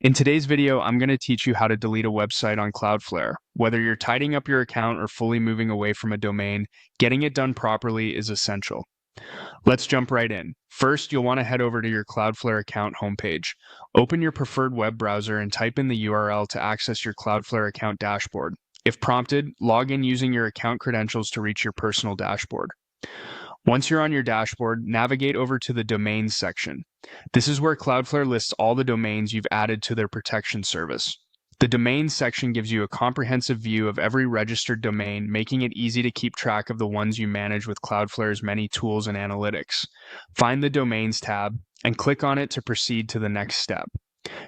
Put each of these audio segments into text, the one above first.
In today's video, I'm going to teach you how to delete a website on Cloudflare. Whether you're tidying up your account or fully moving away from a domain, getting it done properly is essential. Let's jump right in. First, you'll want to head over to your Cloudflare account homepage. Open your preferred web browser and type in the URL to access your Cloudflare account dashboard. If prompted, log in using your account credentials to reach your personal dashboard. Once you're on your dashboard, navigate over to the Domains section. This is where Cloudflare lists all the domains you've added to their protection service. The Domains section gives you a comprehensive view of every registered domain, making it easy to keep track of the ones you manage with Cloudflare's many tools and analytics. Find the Domains tab and click on it to proceed to the next step.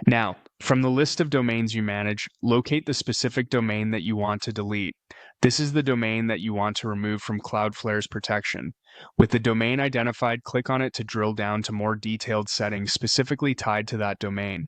Now, from the list of domains you manage, locate the specific domain that you want to delete. This is the domain that you want to remove from Cloudflare's protection. With the domain identified, click on it to drill down to more detailed settings specifically tied to that domain.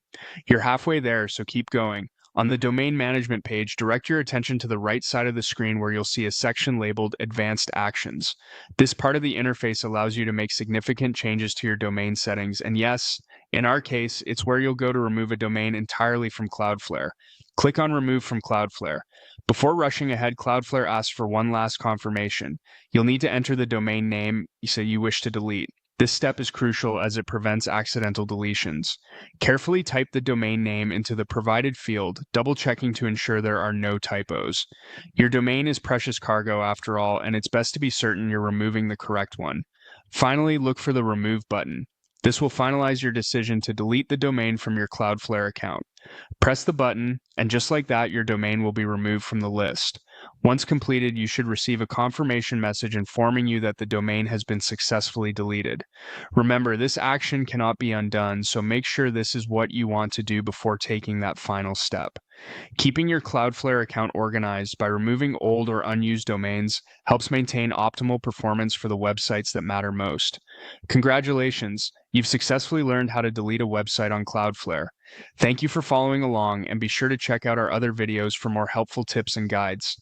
You're halfway there, so keep going. On the domain management page, direct your attention to the right side of the screen where you'll see a section labeled Advanced Actions. This part of the interface allows you to make significant changes to your domain settings, and yes, in our case, it's where you'll go to remove a domain entirely from Cloudflare. Click on Remove from Cloudflare. Before rushing ahead, Cloudflare asks for one last confirmation. You'll need to enter the domain name you wish to delete. This step is crucial as it prevents accidental deletions. Carefully type the domain name into the provided field, double-checking to ensure there are no typos. Your domain is precious cargo after all, and it's best to be certain you're removing the correct one. Finally, look for the Remove button. This will finalize your decision to delete the domain from your Cloudflare account. Press the button, and just like that, your domain will be removed from the list. Once completed, you should receive a confirmation message informing you that the domain has been successfully deleted. Remember, this action cannot be undone, so make sure this is what you want to do before taking that final step. Keeping your Cloudflare account organized by removing old or unused domains helps maintain optimal performance for the websites that matter most. Congratulations, you've successfully learned how to delete a website on Cloudflare. Thank you for following along, and be sure to check out our other videos for more helpful tips and guides.